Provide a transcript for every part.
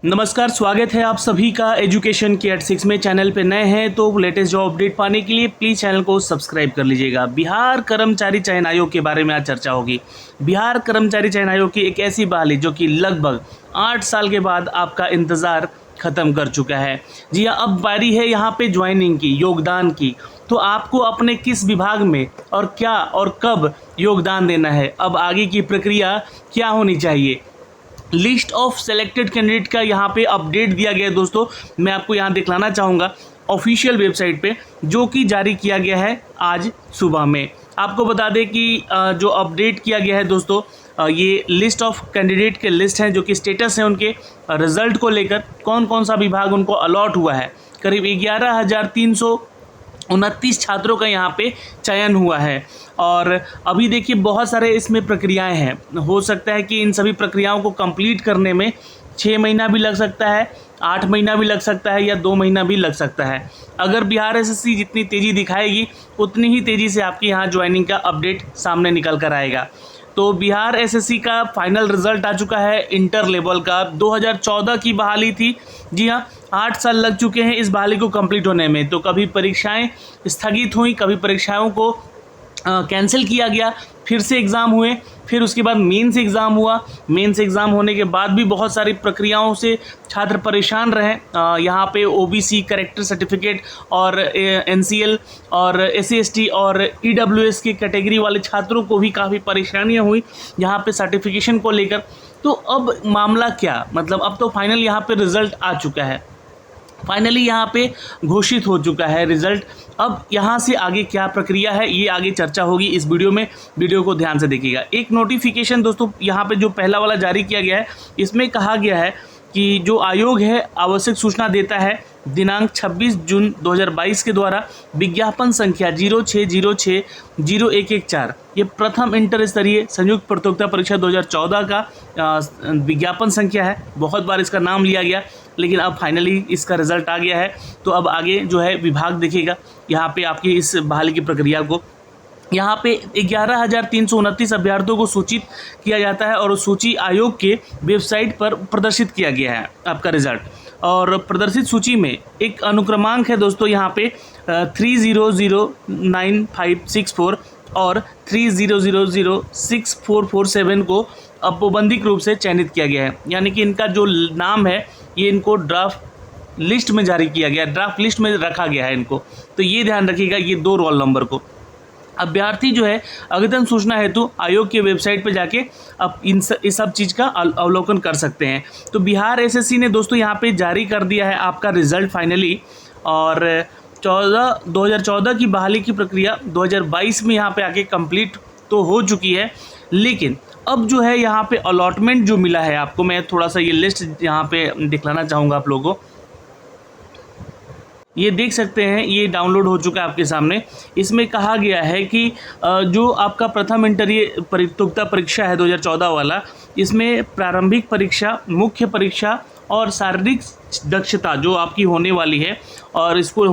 नमस्कार, स्वागत है आप सभी का एजुकेशन के @6 में। चैनल पे नए हैं तो लेटेस्ट जॉब अपडेट पाने के लिए प्लीज़ चैनल को सब्सक्राइब कर लीजिएगा। बिहार कर्मचारी चयन आयोग के बारे में आज चर्चा होगी। बिहार कर्मचारी चयन आयोग की एक ऐसी बहाली जो कि लगभग 8 साल के बाद आपका इंतज़ार ख़त्म कर चुका है। जी हाँ, अब बारी है यहाँ पे ज्वाइनिंग की, योगदान की। तो आपको अपने किस विभाग में और क्या और कब योगदान देना है, अब आगे की प्रक्रिया क्या होनी चाहिए, लिस्ट ऑफ सेलेक्टेड कैंडिडेट का यहाँ पे अपडेट दिया गया है दोस्तों। मैं आपको यहाँ दिखलाना चाहूँगा ऑफिशियल वेबसाइट पे, जो कि जारी किया गया है आज सुबह में। आपको बता दें कि जो अपडेट किया गया है दोस्तों, ये लिस्ट ऑफ कैंडिडेट के लिस्ट हैं जो कि स्टेटस है उनके रिजल्ट को लेकर, कौन कौन सा विभाग उनको अलॉट हुआ है। करीब 11,329 छात्रों का यहाँ पे चयन हुआ है। और अभी देखिए बहुत सारे इसमें प्रक्रियाएं हैं। हो सकता है कि इन सभी प्रक्रियाओं को कंप्लीट करने में 6 महीना भी लग सकता है, 8 महीना भी लग सकता है या 2 महीना भी लग सकता है। अगर बिहार एसएससी जितनी तेज़ी दिखाएगी उतनी ही तेज़ी से आपकी यहाँ ज्वाइनिंग का अपडेट सामने निकल कर आएगा। तो बिहार एसएससी का फाइनल रिजल्ट आ चुका है इंटर लेवल का। 2014 की बहाली थी। जी हाँ, 8 साल लग चुके हैं इस बहाली को कंप्लीट होने में। तो कभी परीक्षाएं स्थगित हुई, कभी परीक्षाओं को कैंसिल किया गया, फिर से एग्ज़ाम हुए, फिर उसके बाद मेंस एग्ज़ाम हुआ। मेंस एग्ज़ाम होने के बाद भी बहुत सारी प्रक्रियाओं से छात्र परेशान रहे। यहाँ पे ओबीसी कैरेक्टर सर्टिफिकेट और एनसीएल और एससी एसटी और ईडब्ल्यूएस की कैटेगरी वाले छात्रों को भी काफ़ी परेशानियाँ हुई यहाँ पे सर्टिफिकेशन को लेकर। तो अब मामला क्या, मतलब अब तो फाइनल यहाँ पे रिज़ल्ट आ चुका है, फाइनली यहाँ पे घोषित हो चुका है रिज़ल्ट। अब यहाँ से आगे क्या प्रक्रिया है, ये आगे चर्चा होगी इस वीडियो में। वीडियो को ध्यान से देखिएगा। एक नोटिफिकेशन दोस्तों यहाँ पे जो पहला वाला जारी किया गया है, इसमें कहा गया है कि जो आयोग है आवश्यक सूचना देता है दिनांक 26 जून 2022 के द्वारा विज्ञापन संख्या 06060114, ये प्रथम इंटर स्तरीय संयुक्त प्रतियोगिता परीक्षा 2014 का विज्ञापन संख्या है। बहुत बार इसका नाम लिया गया, लेकिन अब फाइनली इसका रिजल्ट आ गया है। तो अब आगे जो है विभाग देखेगा यहाँ पे आपकी इस बहाली की प्रक्रिया को। यहाँ पे 11,329 अभ्यर्थियों को सूचित किया जाता है और सूची आयोग के वेबसाइट पर प्रदर्शित किया गया है आपका रिजल्ट। और प्रदर्शित सूची में एक अनुक्रमांक है दोस्तों यहाँ पे 3009564 और 300064447 को औपबंधिक रूप से चयनित किया गया है। यानी कि इनका जो नाम है ये इनको ड्राफ्ट लिस्ट में जारी किया गया, ड्राफ्ट लिस्ट में रखा गया है इनको। तो ये ध्यान रखिएगा, ये 2 रोल नंबर को अभ्यर्थी जो है अद्यतन सूचना हेतु आयोग के वेबसाइट पर जाके अब इस सब चीज़ का अवलोकन कर सकते हैं। तो बिहार एसएससी ने दोस्तों यहाँ पे जारी कर दिया है आपका रिजल्ट फाइनली। और 2014 की बहाली की प्रक्रिया 2022 में यहाँ पे आके कंप्लीट तो हो चुकी है, लेकिन अब जो है यहाँ पे अलॉटमेंट जो मिला है आपको, मैं थोड़ा सा ये लिस्ट यहाँ पे दिखलाना चाहूँगा आप लोगों को। ये देख सकते हैं, ये डाउनलोड हो चुका है आपके सामने। इसमें कहा गया है कि जो आपका प्रथम इंटरीय प्रतियोगिता परीक्षा है 2014 वाला, इसमें प्रारंभिक परीक्षा, मुख्य परीक्षा और शारीरिक दक्षता जो आपकी होने वाली है और इसको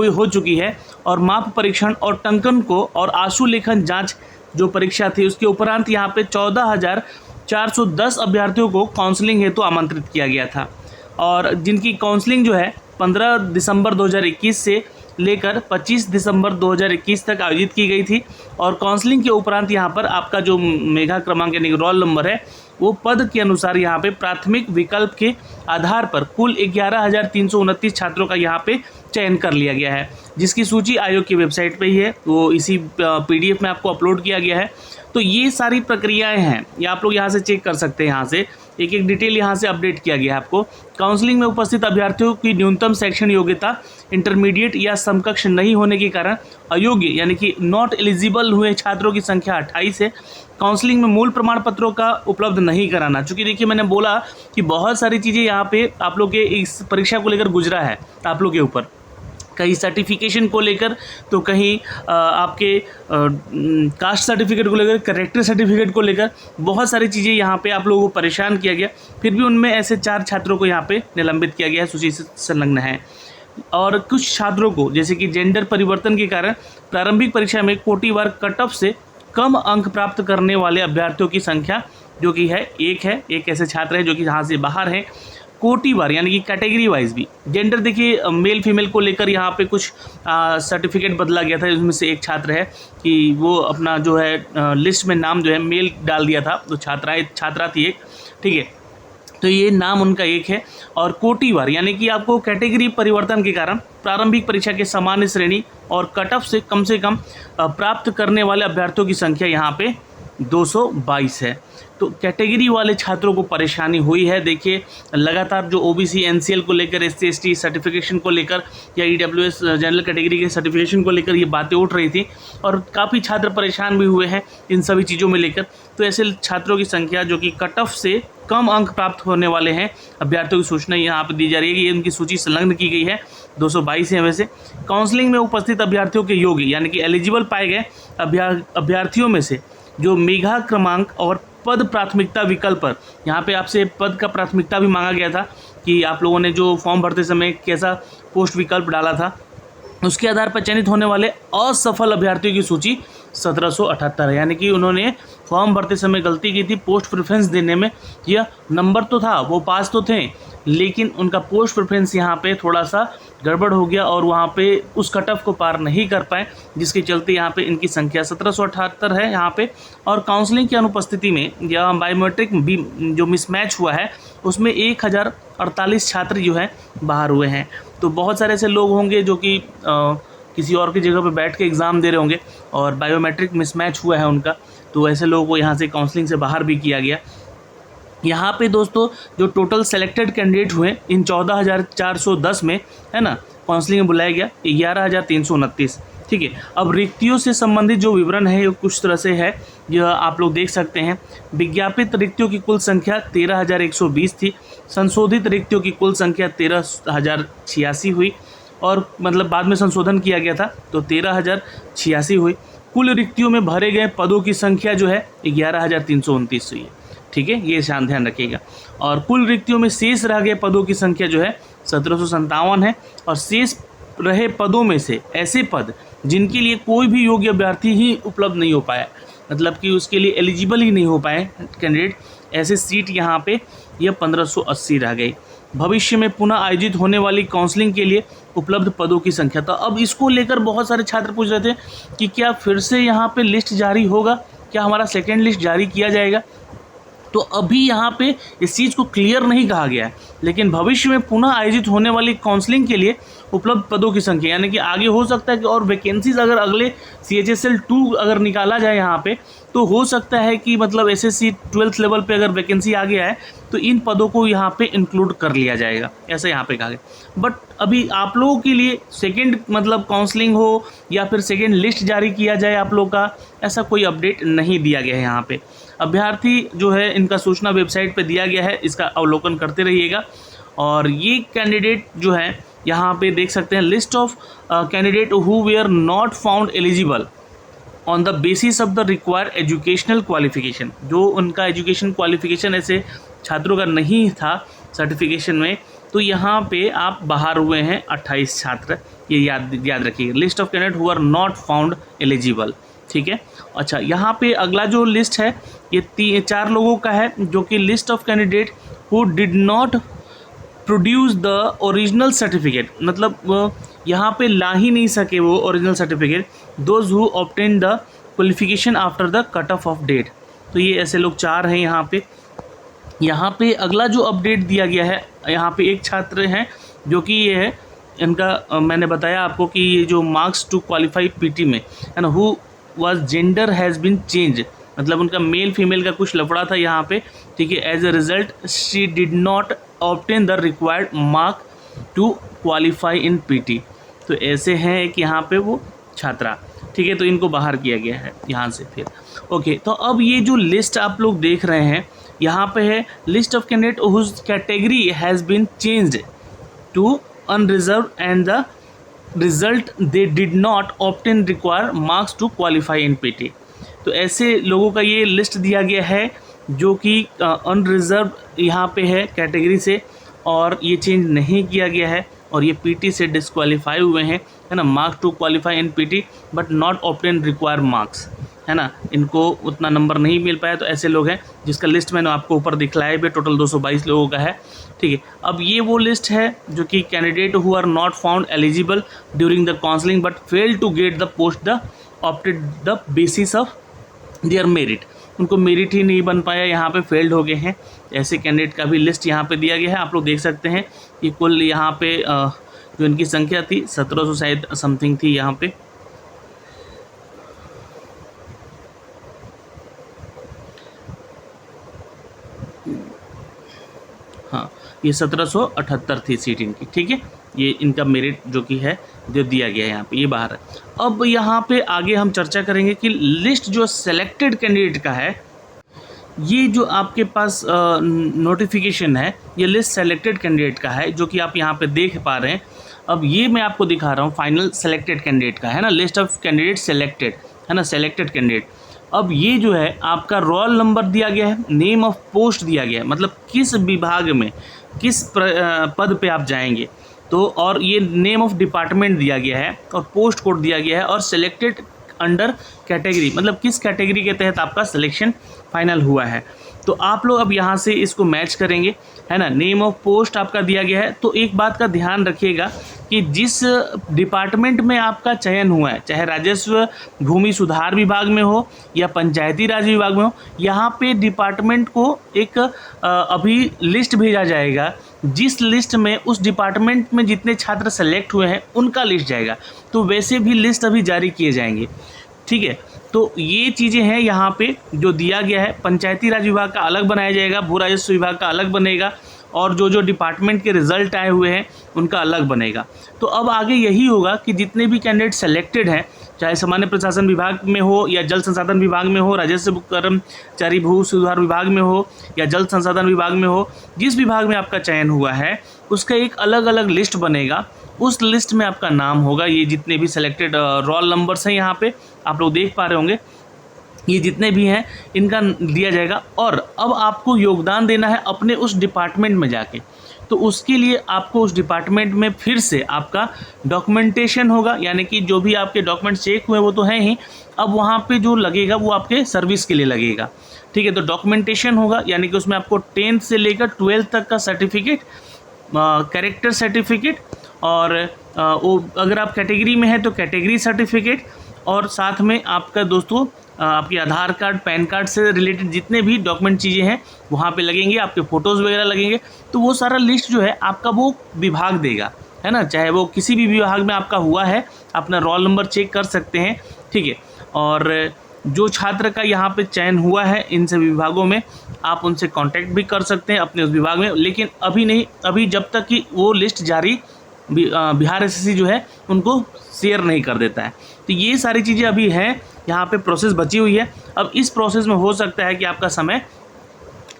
हो चुकी है, और माप परीक्षण और टंकन को और आशु लेखन जाँच जो परीक्षा थी उसके उपरांत यहाँ पे 14,410 अभ्यर्थियों को काउंसलिंग हेतु आमंत्रित किया गया था। और जिनकी काउंसलिंग जो है 15 दिसंबर 2021 से लेकर 25 दिसंबर 2021 तक आयोजित की गई थी। और काउंसलिंग के उपरांत यहाँ पर आपका जो मेगा क्रमांक यानी रोल नंबर है वो पद के अनुसार यहाँ पे प्राथमिक विकल्प के आधार पर कुल 11,329 छात्रों का यहाँ पे चयन कर लिया गया है, जिसकी सूची आयोग की वेबसाइट पे ही है। वो इसी पीडीएफ में आपको अपलोड किया गया है। तो ये सारी प्रक्रियाएं हैं, ये आप लोग यहाँ से चेक कर सकते हैं। यहाँ से एक एक डिटेल यहाँ से अपडेट किया गया है आपको। काउंसलिंग में उपस्थित अभ्यर्थियों की न्यूनतम शैक्षणिक योग्यता इंटरमीडिएट या समकक्ष नहीं होने के कारण अयोग्य यानी कि नॉट एलिजिबल हुए छात्रों की संख्या 28 है। काउंसलिंग में मूल प्रमाण पत्रों का उपलब्ध नहीं कराना, चूँकि देखिए मैंने बोला कि बहुत सारी चीज़ें यहाँ पे आप लोग के इस परीक्षा को लेकर गुजरा है आप लोग के ऊपर, कहीं सर्टिफिकेशन को लेकर, तो कहीं आपके कास्ट सर्टिफिकेट को लेकर, कैरेक्टर सर्टिफिकेट को लेकर, बहुत सारी चीज़ें यहाँ पे आप लोगों को परेशान किया गया। फिर भी उनमें ऐसे 4 छात्रों को यहाँ पे निलंबित किया गया है, सूची से संलग्न है। और कुछ छात्रों को जैसे कि जेंडर परिवर्तन के कारण प्रारंभिक परीक्षा में कोटिवार कट ऑफ से कम अंक प्राप्त करने वाले अभ्यर्थियों की संख्या जो कि है एक ऐसे छात्र हैं जो कि यहाँ से बाहर हैं। कोटि वार यानी कि कैटेगरी वाइज भी। जेंडर देखिए मेल फीमेल को लेकर यहाँ पे कुछ सर्टिफिकेट बदला गया था। उसमें से एक छात्र है कि वो अपना जो है लिस्ट में नाम जो है मेल डाल दिया था, तो छात्रा थी एक, ठीक है, तो ये नाम उनका एक है। और कोटिवार यानी कि आपको कैटेगरी परिवर्तन के कारण प्रारंभिक परीक्षा के सामान्य श्रेणी और कट ऑफ से कम प्राप्त करने वाले अभ्यर्थियों की संख्या यहाँ पे 222 है। तो कैटेगरी वाले छात्रों को परेशानी हुई है। देखिए लगातार जो ओबीसी एनसीएल को लेकर, एससी एसटी सर्टिफिकेशन को लेकर या ईडब्ल्यूएस जनरल कैटेगरी के सर्टिफिकेशन को लेकर ये बातें उठ रही थी और काफ़ी छात्र परेशान भी हुए हैं इन सभी चीज़ों में लेकर। तो ऐसे छात्रों की संख्या जो कि कट ऑफ से कम अंक प्राप्त होने वाले हैं अभ्यर्थियों की सूचना यहाँ पर दी जा रही है कि ये उनकी सूची संलग्न की गई है। 222 हैं वैसे। काउंसलिंग में उपस्थित अभ्यर्थियों के योग्य यानी कि एलिजिबल पाए गए अभ्यर्थियों में से जो मेघा क्रमांक और पद प्राथमिकता विकल्प पर, यहाँ पे आपसे पद का प्राथमिकता भी मांगा गया था कि आप लोगों ने जो फॉर्म भरते समय कैसा पोस्ट विकल्प डाला था, उसके आधार पर चयनित होने वाले असफल अभ्यर्थियों की सूची 1778 है। यानी कि उन्होंने फॉर्म भरते समय गलती की थी, पोस्ट प्रेफरेंस देने में यह नंबर तो था, वो पास तो थे, लेकिन उनका पोस्ट प्रेफरेंस यहाँ पे थोड़ा सा गड़बड़ हो गया और वहाँ पे उस कट ऑफ को पार नहीं कर पाए, जिसके चलते यहाँ पे इनकी संख्या 1778 है यहाँ पे। और काउंसलिंग की अनुपस्थिति में या बायोमेट्रिक भी जो मिसमैच हुआ है उसमें 1048 छात्र जो है बाहर हुए हैं। तो बहुत सारे ऐसे लोग होंगे जो कि किसी और की जगह पे बैठ के एग्ज़ाम दे रहे होंगे और बायोमेट्रिक मिसमैच हुआ है उनका, तो ऐसे लोगों को यहाँ से काउंसलिंग से बाहर भी किया गया। यहाँ पे दोस्तों जो टोटल सेलेक्टेड कैंडिडेट हुए इन 14,410 में, है ना, काउंसलिंग में बुलाया गया 11,329। ठीक है, अब रिक्तियों से संबंधित जो विवरण है ये कुछ तरह से है, यह आप लोग देख सकते हैं। विज्ञापित रिक्तियों की कुल संख्या 13,120 थी। संशोधित रिक्तियों की कुल संख्या 13,086 हुई और मतलब बाद में संशोधन किया गया था तो 13,086 हुई। कुल रिक्तियों में भरे गए पदों की संख्या जो है 11,329 हुई है। ठीक है, ये ध्यान रखिएगा। और कुल रिक्तियों में शेष रह गए पदों की संख्या जो है 1757 है। और शेष रहे पदों में से ऐसे पद जिनके लिए कोई भी योग्य अभ्यर्थी ही उपलब्ध नहीं हो पाया, मतलब कि उसके लिए एलिजिबल ही नहीं हो पाए कैंडिडेट, ऐसे सीट यहाँ पे यह 1580 रह गई। भविष्य में पुनः आयोजित होने वाली काउंसलिंग के लिए उपलब्ध पदों की संख्या, तो अब इसको लेकर बहुत सारे छात्र पूछ रहे थे कि क्या फिर से यहाँ पे लिस्ट जारी होगा, क्या हमारा सेकेंड लिस्ट जारी किया जाएगा। तो अभी यहाँ पे इस चीज़ को क्लियर नहीं कहा गया है, लेकिन भविष्य में पुनः आयोजित होने वाली काउंसलिंग के लिए उपलब्ध पदों की संख्या, यानी कि आगे हो सकता है कि और वैकेंसीज अगर अगले CHSL 2 अगर निकाला जाए यहाँ पे, तो हो सकता है कि मतलब SSC 12th लेवल पे अगर वैकेंसी आ गया है तो इन पदों को यहाँ पे इंक्लूड कर लिया जाएगा, ऐसा यहाँ पे कहा गया। बट अभी आप लोगों के लिए सेकेंड मतलब काउंसलिंग हो या फिर सेकेंड लिस्ट जारी किया जाए आप लोग का, ऐसा कोई अपडेट नहीं दिया गया है यहाँ पे। अभ्यर्थी जो है इनका सूचना वेबसाइट पे दिया गया है, इसका अवलोकन करते रहिएगा। और ये कैंडिडेट जो है यहाँ पे देख सकते हैं, list of candidate who were not found eligible on the basis of the required educational qualification, जो उनका एजुकेशन क्वालिफिकेशन ऐसे छात्रों का नहीं था सर्टिफिकेशन में, तो यहाँ पे आप बाहर हुए हैं 28 छात्र, ये याद रखिएगा। List of candidate who are not found eligible, ठीक है। अच्छा, यहाँ पे अगला जो लिस्ट है ये 4 लोगों का है, जो कि list of candidate who did not produce the original certificate, मतलब यहाँ पे ला ही नहीं सके वो original certificate, those who obtain the qualification after the cut off date. तो ये ऐसे लोग 4 हैं यहाँ पे। यहाँ पे अगला जो अपडेट दिया गया है, यहाँ पे एक छात्र हैं जो कि ये है, इनका मैंने बताया आपको कि ये जो मार्क्स टू क्वालिफाई पीटी में है ना, who was gender has been change, मतलब उनका मेल फीमेल का कुछ लफड़ा था यहाँ पे, ठीक है। As a result she did not obtain the required mark to qualify in PT. तो ऐसे हैं एक यहाँ पे वो छात्रा, ठीक है, तो इनको बाहर किया गया है यहाँ से फिर। ओके, तो अब ये जो लिस्ट आप लोग देख रहे हैं यहाँ पे है list of candidate whose category has been changed to unreserve and the result they did not obtain require marks to qualify in PT. तो ऐसे लोगों का ये लिस्ट दिया गया है जो कि अनरिजर्व यहाँ पे है कैटेगरी से, और ये चेंज नहीं किया गया है और ये पीटी से डिस्क्वालीफाई हुए हैं, है ना, marks to qualify in PT but not obtain require marks. है ना, इनको उतना नंबर नहीं मिल पाया, तो ऐसे लोग हैं जिसका लिस्ट मैंने आपको ऊपर दिखलाया भी, टोटल 222 लोगों का है। ठीक है, अब ये वो लिस्ट है जो कि candidate who are not found eligible during the counselling but fail to get the post the opted the basis of their merit, उनको मेरिट ही नहीं बन पाया, यहाँ पे फेल्ड हो गए हैं। ऐसे कैंडिडेट का भी लिस्ट यहाँ पे दिया गया है। आप लोग देख सकते हैं कि कुल यहाँ पे जो इनकी संख्या थी 1700 शायद समथिंग थी यहाँ पे। हाँ, ये 1778 थी सीट इनकी। ठीक है, ये इनका मेरिट जो कि है जो दिया गया है यहाँ पे, ये बाहर है। अब यहाँ पे आगे हम चर्चा करेंगे कि लिस्ट जो सेलेक्टेड कैंडिडेट का है, ये जो आपके पास नोटिफिकेशन है, ये लिस्ट सेलेक्टेड कैंडिडेट का है जो कि आप यहाँ पे देख पा रहे हैं। अब ये मैं आपको दिखा रहा हूँ फाइनल सेलेक्टेड कैंडिडेट का, है ना, लिस्ट ऑफ कैंडिडेट सेलेक्टेड, है ना, सेलेक्टेड कैंडिडेट। अब ये जो है आपका रोल नंबर दिया गया है, नेम ऑफ पोस्ट दिया गया है, मतलब किस विभाग में किस पद पे आप जाएंगे, तो और ये नेम ऑफ डिपार्टमेंट दिया गया है और पोस्ट कोड दिया गया है और सेलेक्टेड अंडर कैटेगरी, मतलब किस कैटेगरी के तहत आपका सिलेक्शन फाइनल हुआ है। तो आप लोग अब यहाँ से इसको मैच करेंगे, है ना। नेम ऑफ पोस्ट आपका दिया गया है, तो एक बात का ध्यान रखिएगा कि जिस डिपार्टमेंट में आपका चयन हुआ है, चाहे राजस्व भूमि सुधार विभाग में हो या पंचायती राज विभाग में हो, यहाँ पे डिपार्टमेंट को एक अभी लिस्ट भेजा जाएगा, जिस लिस्ट में उस डिपार्टमेंट में जितने छात्र सेलेक्ट हुए हैं उनका लिस्ट जाएगा, तो वैसे भी लिस्ट अभी जारी किए जाएंगे। ठीक है, तो ये चीज़ें हैं यहाँ पे जो दिया गया है। पंचायती राज विभाग का अलग बनाया जाएगा, भू राजस्व विभाग का अलग बनेगा, और जो डिपार्टमेंट के रिजल्ट आए हुए हैं उनका अलग बनेगा। तो अब आगे यही होगा कि जितने भी कैंडिडेट सेलेक्टेड हैं, चाहे सामान्य प्रशासन विभाग में हो या जल संसाधन विभाग में हो, राजस्व कर्मचारी भू सुधार विभाग में हो या जल संसाधन विभाग में हो, जिस विभाग में आपका चयन हुआ है उसका एक अलग अलग लिस्ट बनेगा। उस लिस्ट में आपका नाम होगा। ये जितने भी सेलेक्टेड रोल नंबर्स हैं यहाँ पे आप लोग देख पा रहे होंगे, ये जितने भी हैं इनका दिया जाएगा। और अब आपको योगदान देना है अपने उस डिपार्टमेंट में जाके, तो उसके लिए आपको उस डिपार्टमेंट में फिर से आपका डॉक्यूमेंटेशन होगा, यानी कि जो भी आपके डॉक्यूमेंट चेक हुए वो तो हैं ही, अब वहाँ पे जो लगेगा वो आपके सर्विस के लिए लगेगा। ठीक है, तो डॉक्यूमेंटेशन होगा, यानी कि उसमें आपको 10th से लेकर 12th तक का सर्टिफिकेट, कैरेक्टर सर्टिफिकेट, और अगर आप कैटेगरी में हैं तो कैटेगरी सर्टिफिकेट, और साथ में आपका दोस्तों आपके आधार कार्ड, पैन कार्ड से रिलेटेड जितने भी डॉक्यूमेंट चीज़ें हैं वहाँ पे लगेंगे, आपके फ़ोटोज़ वगैरह लगेंगे। तो वो सारा लिस्ट जो है आपका वो विभाग देगा, है ना, चाहे वो किसी भी विभाग में आपका हुआ है, अपना रोल नंबर चेक कर सकते हैं। ठीक है, और जो छात्र का यहाँ पे चयन हुआ है इन सभी विभागों में आप उनसे कांटेक्ट भी कर सकते हैं अपने उस विभाग में, लेकिन अभी नहीं, अभी जब तक कि वो लिस्ट जारी बिहार एसएससी जो है उनको शेयर नहीं कर देता है। तो ये सारी चीज़ें अभी हैं, यहाँ पे प्रोसेस बची हुई है। अब इस प्रोसेस में हो सकता है कि आपका समय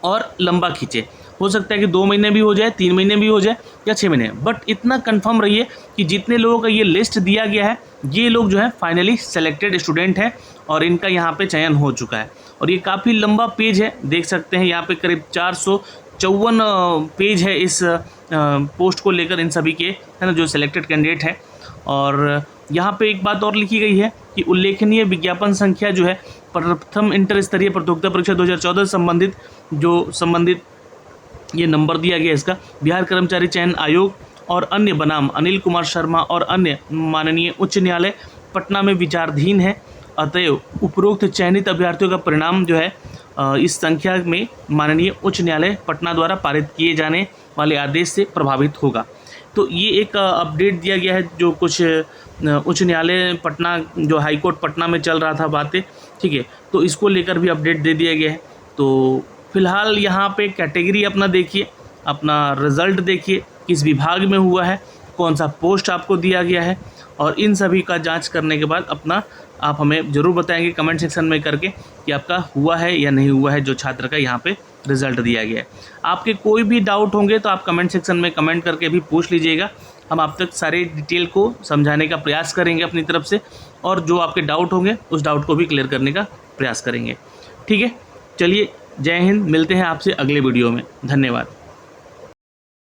और लंबा खींचे, हो सकता है कि 2 महीने भी हो जाए, 3 महीने भी हो जाए या 6 महीने, बट इतना कंफर्म रहिए कि जितने लोगों का ये लिस्ट दिया गया है ये लोग जो है फाइनली सेलेक्टेड स्टूडेंट हैं और इनका यहाँ पे चयन हो चुका है। और ये काफ़ी लंबा पेज है, देख सकते हैं यहाँ पे करीब 454 पेज है इस पोस्ट को लेकर इन सभी के, है ना, जो सिलेक्टेड कैंडिडेट है। और यहाँ पे एक बात और लिखी गई है कि उल्लेखनीय विज्ञापन संख्या जो है प्रथम इंटर स्तरीय प्रतियोगिता परीक्षा 2014 संबंधित ये नंबर दिया गया इसका, बिहार कर्मचारी चयन आयोग और अन्य बनाम अनिल कुमार शर्मा और अन्य माननीय उच्च न्यायालय पटना में विचाराधीन है। अतएव उपरोक्त चयनित अभ्यर्थियों का परिणाम जो है इस संख्या में माननीय उच्च न्यायालय पटना द्वारा पारित किए जाने वाले आदेश से प्रभावित होगा। तो ये एक अपडेट दिया गया है, जो कुछ उच्च न्यायालय पटना, जो हाई कोर्ट पटना में चल रहा था बातें, ठीक है, तो इसको लेकर भी अपडेट दे दिया गया है। तो फिलहाल यहाँ पे कैटेगरी अपना देखिए, अपना रिज़ल्ट देखिए, किस विभाग में हुआ है, कौन सा पोस्ट आपको दिया गया है, और इन सभी का जांच करने के बाद अपना आप हमें ज़रूर बताएंगे कमेंट सेक्शन में करके कि आपका हुआ है या नहीं हुआ है जो छात्र का यहाँ पे रिज़ल्ट दिया गया है। आपके कोई भी डाउट होंगे तो आप कमेंट सेक्शन में कमेंट करके भी पूछ लीजिएगा, हम आप तक सारे डिटेल को समझाने का प्रयास करेंगे अपनी तरफ से, और जो आपके डाउट होंगे उस डाउट को भी क्लियर करने का प्रयास करेंगे। ठीक है, चलिए, जय हिंद, मिलते हैं आपसे अगले वीडियो में। धन्यवाद।